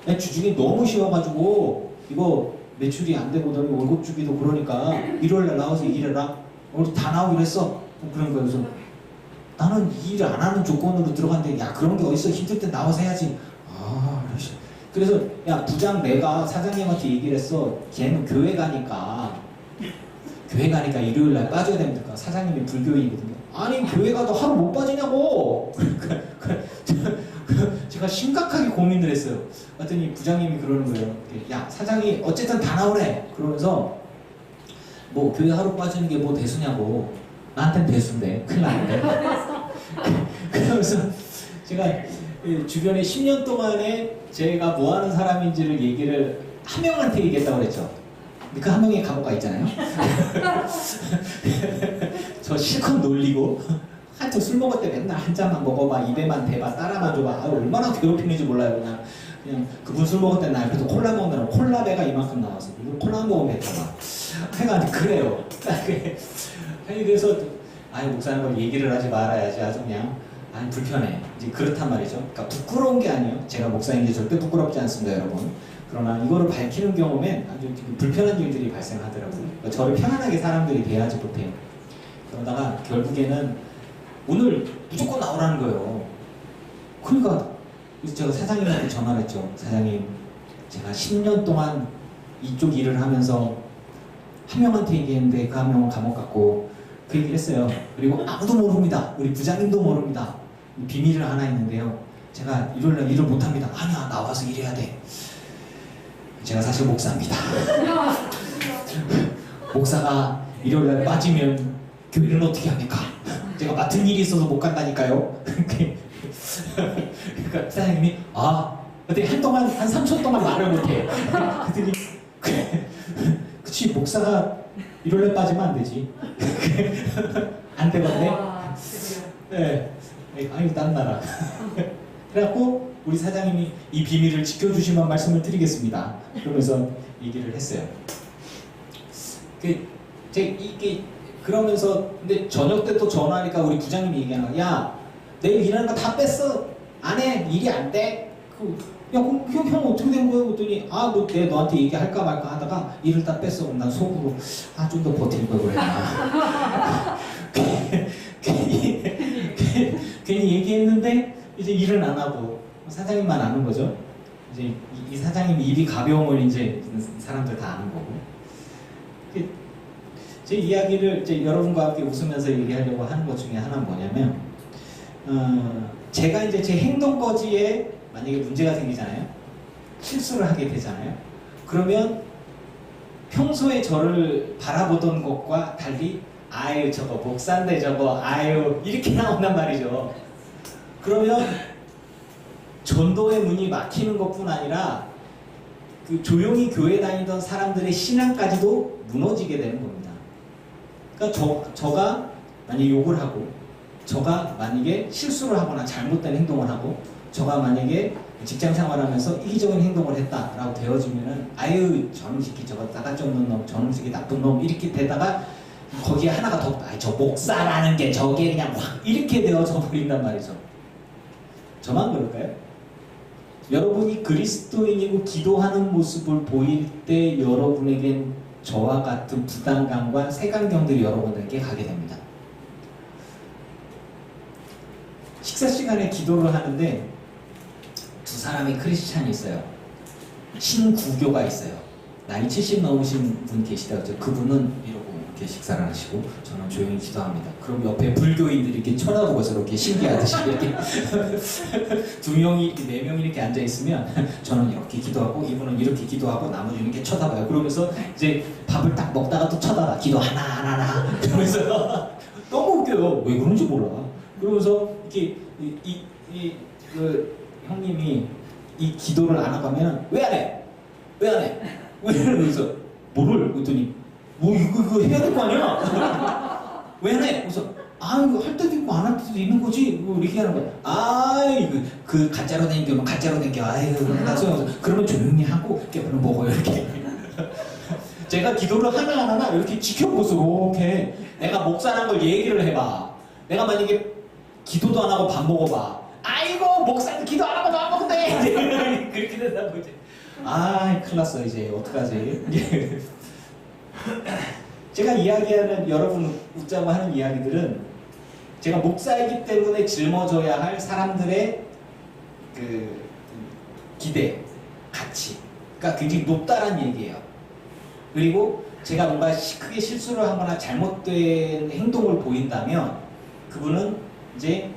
주중에 너무 쉬워가지고 이거 매출이 안 되고더니 월급 주기도 그러니까 일요일날 나와서 일해라. 오늘 다 나오기로 했어. 그런 거예요. 그래서 나는 이 일 안 하는 조건으로 들어갔는데 야 그런 게 어딨어 힘들 때 나와서 해야지. 그래서 야 부장 내가 사장님한테 얘기를 했어. 걔는 교회 가니까 일요일 날 빠져야 됩니까? 사장님이 불교인이거든요. 아니 교회 가도 하루 못 빠지냐고. 제가 심각하게 고민을 했어요. 그랬더니 부장님이 그러는 거예요. 야 사장이 어쨌든 다 나오래. 그러면서 뭐 교회 하루 빠지는 게 뭐 대수냐고. 나한텐 대수인데 큰일 났는데. 그러면서 제가 주변에 10년 동안에 제가 뭐 하는 사람인지를 얘기를 한 명한테 얘기했다고 그랬죠. 근데 그 한 명이 감옥 가 있잖아요. 저 실컷 놀리고 하여튼 술 먹을 때 맨날 한 잔만 먹어봐, 입에만 대봐, 따라만 줘봐. 아, 얼마나 괴롭히는지 몰라요. 그냥 그분 술 먹을 때 나 옆에서 콜라 먹느라고 콜라배가 이만큼 나와서 콜라 먹으면 뱉어봐. 하여간 그래요. 아니 그래서 아니 목사님 얘기를 하지 말아야지. 아주 그냥 아니 불편해. 이제 그렇단 말이죠. 그러니까 부끄러운 게 아니에요. 제가 목사인데 절대 부끄럽지 않습니다, 여러분. 그러나 이거를 밝히는 경우엔 아주 불편한 일들이 발생하더라고요. 그러니까 저를 편안하게 사람들이 대하지 못해요. 그러다가 결국에는 오늘 무조건 나오라는 거예요. 그러니까 제가 사장님한테 전화를 했죠. 사장님, 제가 10년 동안 이쪽 일을 하면서 한 명한테 얘기했는데 그 한 명은 감옥 갔고 그 얘기를 했어요. 그리고 아무도 모릅니다. 우리 부장님도 모릅니다. 비밀을 하나 있는데요. 제가 일요일날 일을 못합니다. 아니야, 나와서 일해야 돼. 제가 사실 목사입니다. 목사가 일요일날 빠지면 교회는 어떻게 합니까? 제가 맡은 일이 있어서 못 간다니까요. 그러니까 사장님이 근데 한동안 한 3초 동안 말을 못해. 그랬더니 그치 목사가 일요일날 빠지면 안 되지. 안 되거든요. 네. 아유 딴 나라. 그래갖고 우리 사장님이 이 비밀을 지켜주시면 말씀을 드리겠습니다. 그러면서 얘기를 했어요. 이게 그러면서 근데 저녁 때 또 전화하니까 우리 부장님이 얘기하는 거야. 야, 내일 일하는 거 다 뺐어. 안 해. 일이 안 돼. 야, 그럼 형 어떻게 된 거야? 그랬더니 뭐 내가 너한테 얘기할까 말까 하다가 일을 다 뺐어. 그럼 난 속으로 좀 더 버틸 걸 그랬나. 괜히 얘기했는데 이제 일은 안 하고 사장님만 아는 거죠. 이제 이 사장님 입이 가벼움을 이제 사람들 다 아는 거고. 제 이야기를 이제 여러분과 함께 웃으면서 얘기하려고 하는 것 중에 하나는 뭐냐면, 제가 이제 제 행동 거지에 만약에 문제가 생기잖아요. 실수를 하게 되잖아요. 그러면 평소에 저를 바라보던 것과 달리 아유 저거 목사인데 저거 아유 이렇게 나온단 말이죠. 그러면 전도의 문이 막히는 것뿐 아니라 그 조용히 교회 다니던 사람들의 신앙까지도 무너지게 되는 겁니다. 그러니까 저가 만약에 욕을 하고, 저가 만약에 실수를 하거나 잘못된 행동을 하고, 저가 만약에 직장 생활하면서 이기적인 행동을 했다라고 되어지면은 아유 저놈 새끼 저거 싸가지 없는 놈, 저놈 새끼 나쁜 놈 이렇게 되다가 거기에 하나가 더 저 목사라는 게 저게 그냥 확 이렇게 되어져 버린단 말이죠. 저만 그럴까요? 여러분이 그리스도인이고 기도하는 모습을 보일 때 여러분에겐 저와 같은 부담감과 색안경들이 여러분에게 가게 됩니다. 식사 시간에 기도를 하는데 두 사람의 크리스찬이 있어요. 신구교가 있어요. 나이 70 넘으신 분 계시다고. 그분은 이러고 이렇게 식사를 하시고 저는 조용히 기도합니다. 그럼 옆에 불교인들이 이렇게 쳐다보고 저렇게 신기하듯이 이렇게 두 명이 이렇게 네 명이 이렇게 앉아 있으면 저는 이렇게 기도하고 이분은 이렇게 기도하고 나머지는 이렇게 쳐다봐요. 그러면서 이제 밥을 딱 먹다가 또 쳐다봐. 기도 하나 그러면서 너무 웃겨요. 왜 그런지 몰라. 그러면서 이렇게 그 형님이 이 기도를 안 하면 왜 안 해? 왜 안 해? 왜 이러면서 뭐를? 그랬더니 뭐 이거 해야 될 거 아니야? 왜 안 해? 그래서 이거 할 때도 있고 안 할 때도 있는 거지. 뭐 이렇게 하는 거야. 이거 그 가짜로 댕겨, 가짜로 댕겨. 그러면 조용히 하고 깨물어 먹어요 이렇게. 제가 기도를 하나 이렇게 지켜보고 이렇게 내가 목사란 걸 얘기를 해봐. 내가 만약에 기도도 안 하고 밥 먹어봐. 아이고 목사님 기도 안 하고 밥 먹는데 그렇게 된다고 이제. 큰일 났어 이제 어떡하지. 제가 이야기하는 여러분 웃자고 하는 이야기들은 제가 목사이기 때문에 짊어져야 할 사람들의 그 기대, 가치, 그러니까 굉장히 높다라는 얘기예요. 그리고 제가 뭔가 크게 실수를 하거나 잘못된 행동을 보인다면 그분은 이제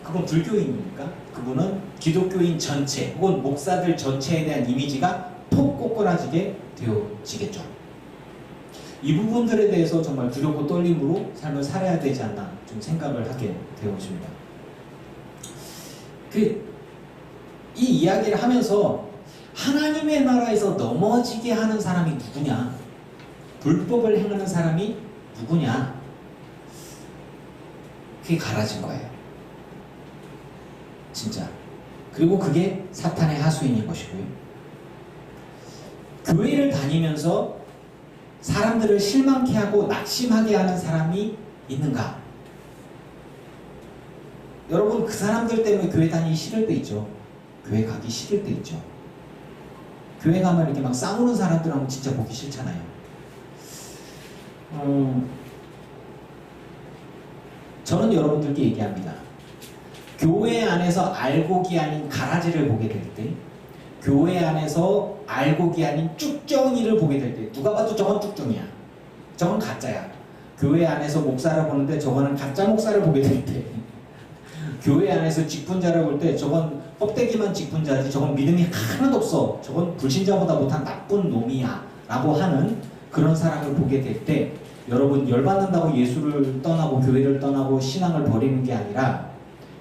그분 불교인입니까? 그분은 기독교인 전체 혹은 목사들 전체에 대한 이미지가 폭 꼬꾸라지게 되어지겠죠. 이 부분들에 대해서 정말 두렵고 떨림으로 삶을 살아야 되지 않나 좀 생각을 하게 되어집니다. 이 이야기를 하면서 하나님의 나라에서 넘어지게 하는 사람이 누구냐? 불법을 행하는 사람이 누구냐? 그게 갈라진 거예요. 진짜. 그리고 그게 사탄의 하수인인 것이고요. 교회를 다니면서 사람들을 실망케 하고 낙심하게 하는 사람이 있는가? 여러분, 그 사람들 때문에 교회 다니기 싫을 때 있죠. 교회 가기 싫을 때 있죠. 교회 가면 이렇게 막 싸우는 사람들하고 진짜 보기 싫잖아요. 저는 여러분들께 얘기합니다. 교회 안에서 알곡이 아닌 가라지를 보게 될 때, 교회 안에서 알곡이 아닌 쭉정이를 보게 될 때, 누가 봐도 저건 쭉정이야, 저건 가짜야. 교회 안에서 목사를 보는데 저거는 가짜 목사를 보게 될 때, 교회 안에서 직분자를 볼 때 저건 껍데기만 직분자지 저건 믿음이 하나도 없어, 저건 불신자보다 못한 나쁜 놈이야 라고 하는 그런 사람을 보게 될 때, 여러분, 열받는다고 예수를 떠나고 교회를 떠나고 신앙을 버리는 게 아니라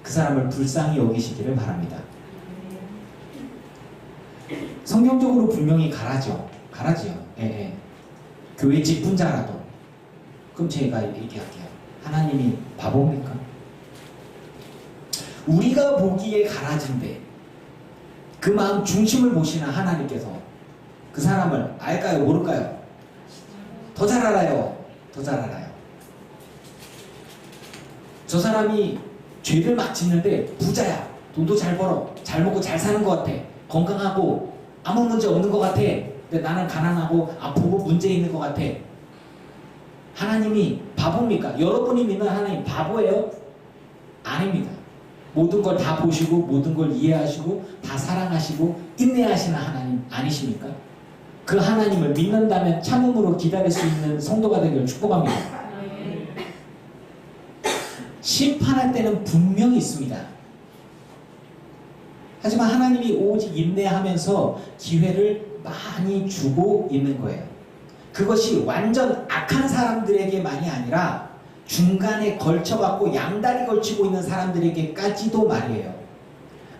그 사람을 불쌍히 여기시기를 바랍니다. 성경적으로 분명히 가라지요. 예. 교회 직분자라도. 그럼 제가 얘기할게요. 하나님이 바보입니까? 우리가 보기에 가라진데 그 마음 중심을 보시는 하나님께서 그 사람을 알까요? 모를까요? 더 잘 알아요. 더 잘 알아요. 저 사람이 죄를 막 짓는데 부자야. 돈도 잘 벌어. 잘 먹고 잘 사는 것 같아. 건강하고 아무 문제 없는 것 같아. 근데 나는 가난하고 아프고 문제 있는 것 같아. 하나님이 바보입니까? 여러분이 믿는 하나님 바보예요? 아닙니다. 모든 걸 다 보시고 모든 걸 이해하시고 다 사랑하시고 인내하시는 하나님 아니십니까? 그 하나님을 믿는다면 참음으로 기다릴 수 있는 성도가 되기를 축복합니다. 심판할 때는 분명히 있습니다. 하지만 하나님이 오직 인내하면서 기회를 많이 주고 있는 거예요. 그것이 완전 악한 사람들에게만이 아니라 중간에 걸쳐갖고 양다리 걸치고 있는 사람들에게까지도 말이에요.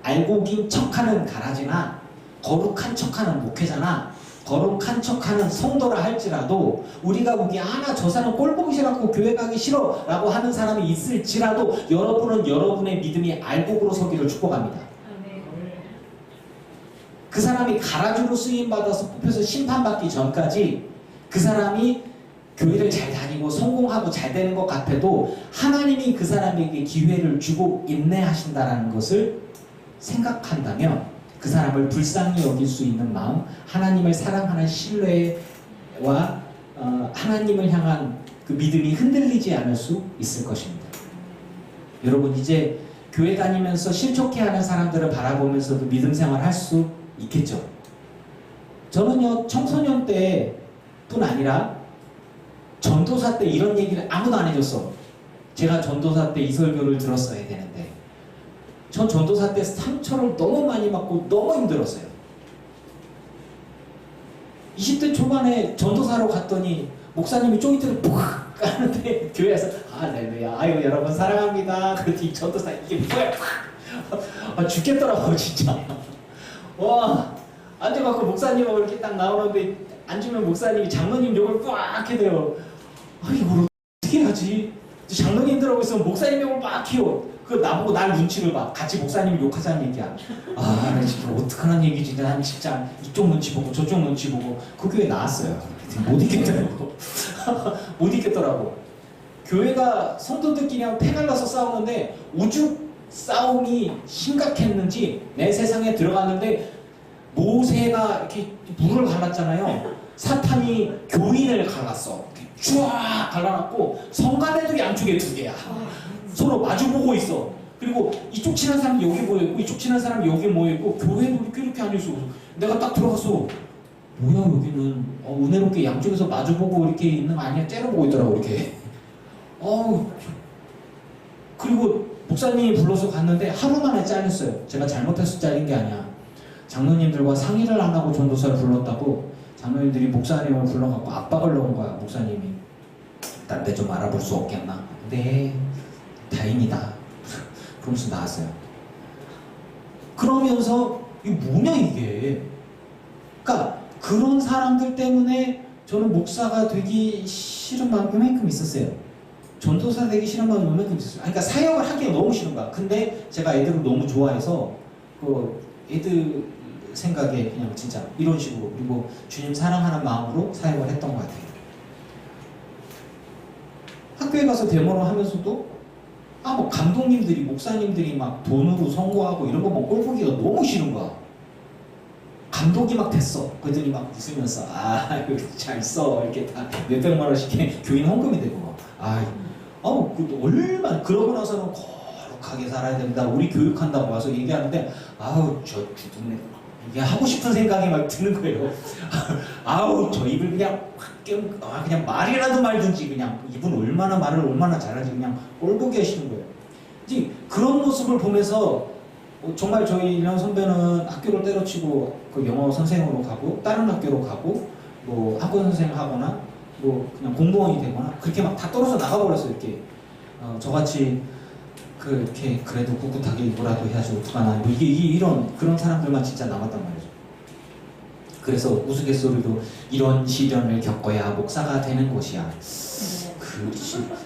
알고긴 척하는 가라지나 거룩한 척하는 목회자나 거룩한 척하는 성도라 할지라도 우리가 보기에 나 저 사람 꼴 보기 싫어갖고 교회 가기 싫어 라고 하는 사람이 있을지라도 여러분은 여러분의 믿음이 알곡으로 서기를 축복합니다. 그 사람이 가라지로 쓰임받아서 뽑혀서 심판받기 전까지 그 사람이 교회를 잘 다니고 성공하고 잘 되는 것 같아도 하나님이 그 사람에게 기회를 주고 인내하신다는 것을 생각한다면 그 사람을 불쌍히 여길 수 있는 마음, 하나님을 사랑하는 신뢰와 하나님을 향한 그 믿음이 흔들리지 않을 수 있을 것입니다. 여러분, 이제 교회 다니면서 실족해하는 사람들을 바라보면서도 믿음 생활 할 수 있겠죠. 저는요, 청소년 때뿐 아니라 전도사 때 이런 얘기를 아무도 안 해줬어. 제가 전도사 때 이 설교를 들었어야 되는데 전 전도사 때 상처를 너무 많이 받고 너무 힘들었어요. 20대 초반에 전도사로 갔더니 목사님이 쪼이트를 푹 까는데 교회에서 할렐루야, 아유 여러분 사랑합니다. 그랬더니 전도사 이게 뭐야? 죽겠더라고 진짜. 와, 앉아갖고 목사님하고 이렇게 딱 나오는데 앉으면 목사님이 장로님 욕을 꽉 해대요. 이걸 어떻게 하지? 장로님들하고 있으면 목사님 욕을 막 해요. 그 나보고 날 눈치를 봐. 같이 목사님을 욕하자는 얘기야. 나 진짜 어떡하는 얘기지. 난 진짜 이쪽 눈치 보고 저쪽 눈치 보고 그 교회 나왔어요. 못 있겠더라고. 못 있겠더라고. 교회가 성도들끼리 패갈라서 싸우는데 오죽 싸움이 심각했는지 내 세상에 들어갔는데 모세가 이렇게 물을 갈랐잖아요. 사탄이 교인을 갈랐어. 쫙 갈라놨고 성가대도 양쪽에 2개야. 서로 마주보고 있어. 그리고 이쪽 친한 사람이 여기 모여있고 이쪽 친한 사람이 여기 모여있고 교회도 이렇게 앉아있어. 내가 딱 들어가서 뭐야 여기는 은혜롭게 양쪽에서 마주보고 이렇게 있는 거 아니야? 째려보고 있더라고 이렇게. 그리고 목사님이 불러서 갔는데 하루 만에 잘렸어요. 제가 잘못해서 잘린 게 아니야. 장로님들과 상의를 안 하고 전도사를 불렀다고 장로님들이 목사님을 불러갖고 압박을 넣은 거야. 목사님이 딴 데 좀 알아볼 수 없겠나? 네, 다행이다. 그러면서 나왔어요. 그러면서 이게 뭐냐 이게. 그러니까 그런 사람들 때문에 저는 목사가 되기 싫은 마음이 그만큼 있었어요. 전도사 되기 싫은 마음이 그만큼 있었어요. 그러니까 사역을 하기가 너무 싫은 거야. 근데 제가 애들을 너무 좋아해서 애들 생각에 그냥 진짜 이런 식으로 그리고 주님 사랑하는 마음으로 사역을 했던 것 같아요. 학교에 가서 데모를 하면서도 뭐 감독님들이 목사님들이 막 돈으로 선거하고 이런 거 보면 꼴보기가 너무 싫은 거야. 감독이 막 됐어. 그랬더니 막 웃으면서 이거 잘 써. 이렇게 다 몇백만 원씩 교인 헌금이 되고 얼마나 그러고 나서는 거룩하게 살아야 된다. 우리 교육한다고 와서 얘기하는데 저 주둥네 이게 하고 싶은 생각이 막 드는 거예요. 저 입을 그냥 그냥 말이라도 말든지 그냥 이분 말을 얼마나 잘하지 그냥 꼴보기 하시는 거예요. 이제 그런 모습을 보면서 정말 저희 이런 선배는 학교를 때려치고 그 영어 선생으로 가고 다른 학교로 가고 뭐 학교 선생 하거나 뭐 그냥 공무원이 되거나 그렇게 막 다 떨어져 나가버렸어요. 이렇게 저같이 이렇게 그래도 꿋꿋하게 뭐라도 해야지 어떡하나 이게 이런 그런 사람들만 진짜 남았단 말이죠. 그래서 우스갯소리로 이런 시련을 겪어야 목사가 되는 것이야.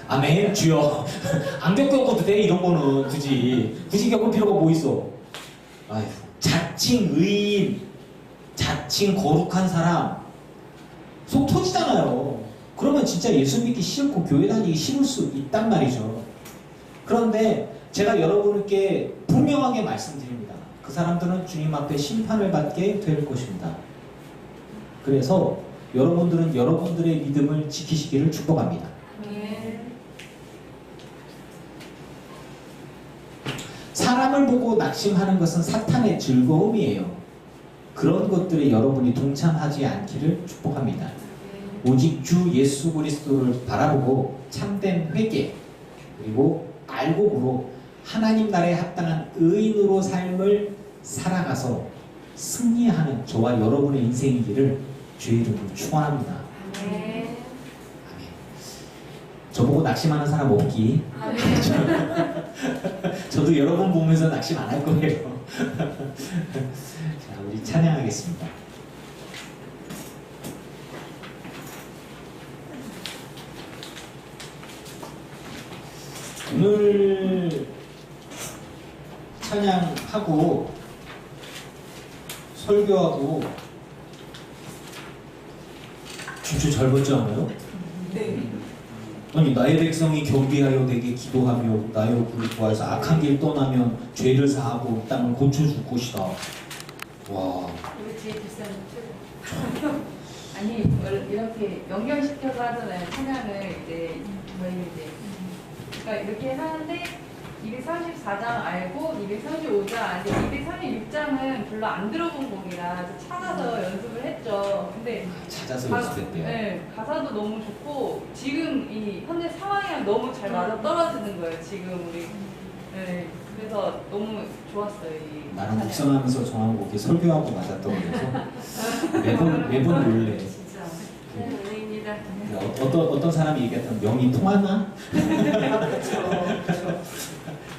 아멘 주여. 안 겪어도 돼 이런 거는 굳이 겪을 필요가 뭐 있어. 자칭 의인, 자칭 거룩한 사람 속 터지잖아요. 그러면 진짜 예수 믿기 싫고 교회 다니기 싫을 수 있단 말이죠. 그런데 제가 여러분께 분명하게 말씀드립니다. 그 사람들은 주님 앞에 심판을 받게 될 것입니다. 그래서 여러분들은 여러분들의 믿음을 지키시기를 축복합니다. 사람을 보고 낙심하는 것은 사탄의 즐거움이에요. 그런 것들에 여러분이 동참하지 않기를 축복합니다. 오직 주 예수 그리스도를 바라보고 참된 회개 그리고 알곡으로 하나님 나라에 합당한 의인으로 삶을 살아가서 승리하는 저와 여러분의 인생이기를 주의 이름으로 축원합니다. 아멘. 저보고 낙심하는 사람 없기. 저도 여러분 보면서 낙심 안 할 거예요. 자, 우리 찬양하겠습니다. 오늘 찬양하고 설교하고 진짜 잘 받지 않아요? 네. 아니 나의 백성이 겸비하여 내게 기도하며 나의 얼굴을 구하여서 악한 길 떠나면 죄를 사하고 땅을 고쳐줄 것이다. 와. 우리 제일 비싼 최고. 아니 이렇게 연결시켜서 하잖아요. 찬양을 이제 저희 이제 그러니까 이렇게 하는데 234장 알고 235장 아니 236장은 별로 안 들어본 곡이라 찾아서 연습을 했죠. 근데 찾아서 연습했대요. 네, 가사도 너무 좋고 지금 이 현재 상황이랑 너무 잘 맞아 떨어지는 거예요. 지금 우리 네, 그래서 너무 좋았어요. 이 나랑 묵상하면서 정한 곡이 설교하고 맞았더라고서 매번 놀래. 진짜 은혜입니다. 어떤 사람이 얘기했던 명이 통하나? 그렇죠.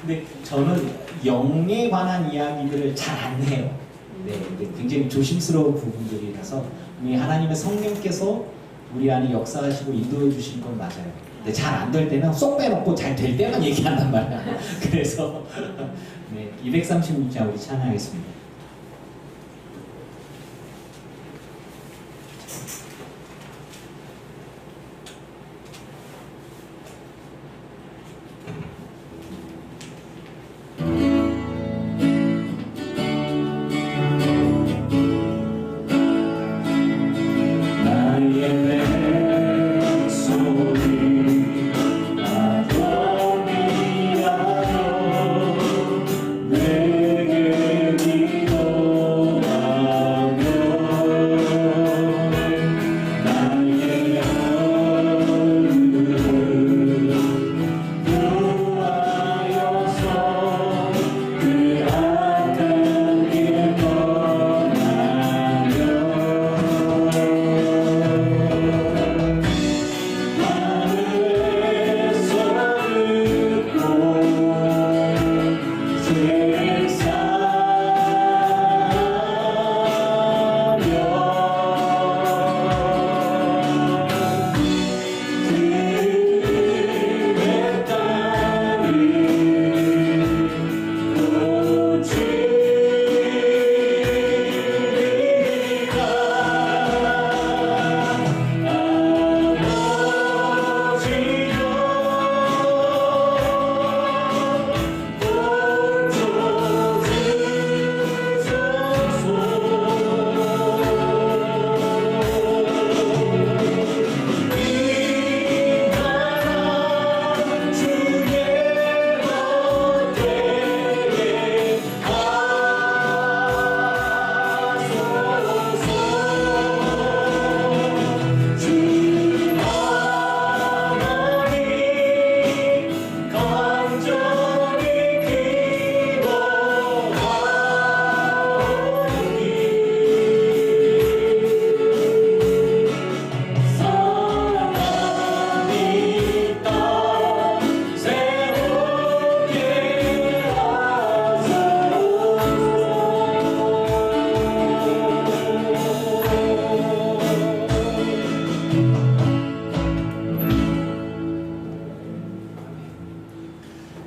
근데 저는 영에 관한 이야기들을 잘 안 해요. 네, 굉장히 조심스러운 부분들이라서 우리 하나님의 성령께서 우리 안에 역사하시고 인도해 주신 건 맞아요. 근데 잘 안 될 때는 쏙 빼놓고 잘 될 때만 얘기한단 말이야. 그래서 네, 236장 우리 찬양하겠습니다. 나의 백성이 아도니아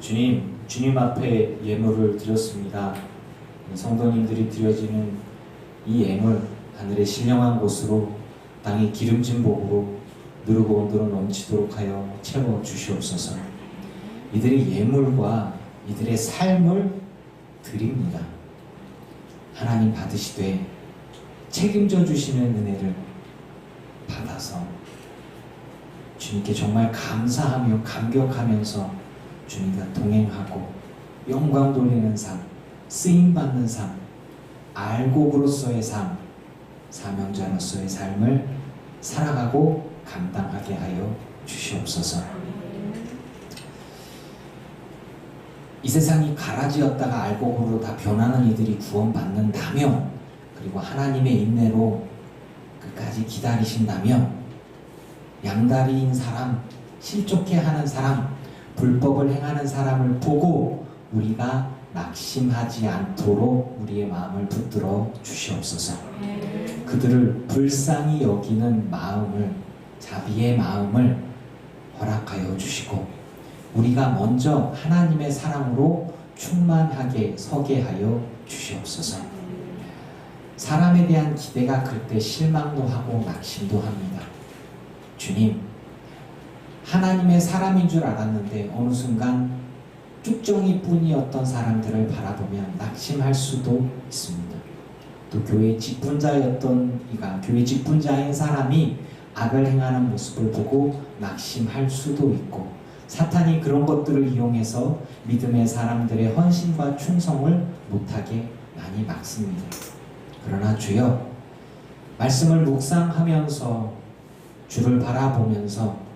주님 앞에 예물을 드렸습니다. 성도님들이 드려지는 이 예물, 하늘의 신령한 곳으로 땅의 기름진 복으로 누르고 온도로 넘치도록 하여 채워 주시옵소서. 이들의 예물과 이들의 삶을 드립니다. 하나님 받으시되 책임져 주시는 은혜를 받아서 주님께 정말 감사하며 감격하면서 주님과 동행하고 영광 돌리는 삶, 쓰임받는 삶, 알곡으로서의 삶, 사명자로서의 삶을 살아가고 감당하게 하여 주시옵소서. 이 세상이 가라지였다가 알곡으로 다 변하는 이들이 구원받는다면, 그리고 하나님의 인내로 끝까지 기다리신다면, 양다리인 사람, 실족해 하는 사람, 불법을 행하는 사람을 보고 우리가 낙심하지 않도록 우리의 마음을 붙들어 주시옵소서. 그들을 불쌍히 여기는 마음을, 자비의 마음을 허락하여 주시고, 우리가 먼저 하나님의 사랑으로 충만하게 서게 하여 주시옵소서. 사람에 대한 기대가 클 때 실망도 하고 낙심도 합니다. 주님, 하나님의 사람인 줄 알았는데 어느 순간 쭉정이뿐이었던 사람들을 바라보면 낙심할 수도 있습니다. 또 교회 직분자였던 이가, 교회 직분자인 사람이 악을 행하는 모습을 보고 낙심할 수도 있고, 사탄이 그런 것들을 이용해서 믿음의 사람들의 헌신과 충성을 못하게 많이 막습니다. 그러나 주여, 말씀을 묵상하면서 주를 바라보면서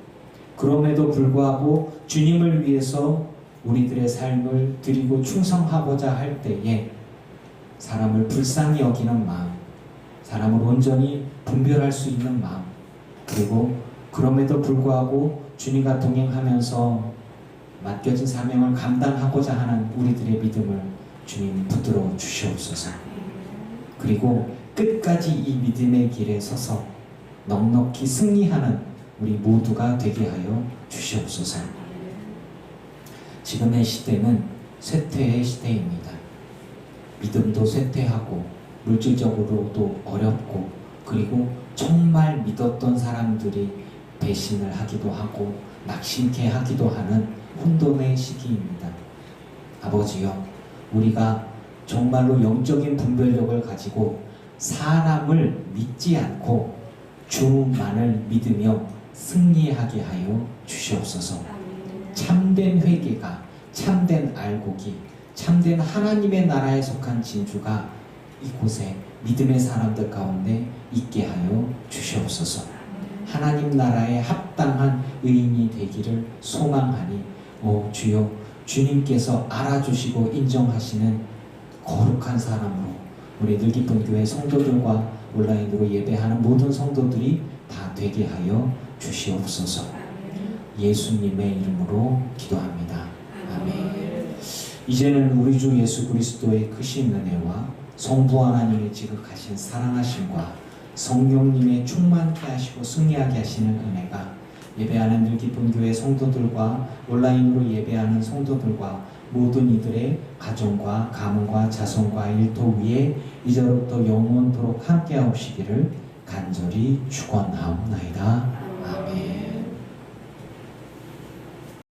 그럼에도 불구하고 주님을 위해서 우리들의 삶을 드리고 충성하고자 할 때에 사람을 불쌍히 여기는 마음, 사람을 온전히 분별할 수 있는 마음, 그리고 그럼에도 불구하고 주님과 동행하면서 맡겨진 사명을 감당하고자 하는 우리들의 믿음을 주님 붙들어 주시옵소서. 그리고 끝까지 이 믿음의 길에 서서 넉넉히 승리하는 우리 모두가 되게 하여 주시옵소서. 지금의 시대는 쇠퇴의 시대입니다. 믿음도 쇠퇴하고 물질적으로도 어렵고, 그리고 정말 믿었던 사람들이 배신을 하기도 하고 낙심케 하기도 하는 혼돈의 시기입니다. 아버지여, 우리가 정말로 영적인 분별력을 가지고 사람을 믿지 않고 주만을 믿으며 승리하게 하여 주시옵소서. 참된 회개가, 참된 알곡이, 참된 하나님의 나라에 속한 진주가 이곳에 믿음의 사람들 가운데 있게 하여 주시옵소서. 하나님 나라에 합당한 의인이 되기를 소망하니, 주여, 주님께서 알아주시고 인정하시는 거룩한 사람으로 우리 늘기쁜 교회 성도들과 온라인으로 예배하는 모든 성도들이 다 되게 하여 주시옵소서. 예수님의 이름으로 기도합니다. 아멘. 이제는 우리 주 예수 그리스도의 크신 은혜와 성부 하나님의 지극하신 사랑하심과 성령님의 충만케 하시고 승리하게 하시는 은혜가 예배하는 늘기쁜 교회 성도들과 온라인으로 예배하는 성도들과 모든 이들의 가정과 가문과 자손과 일터 위에 이제로부터 영원토록 함께하옵시기를 간절히 축원하옵나이다.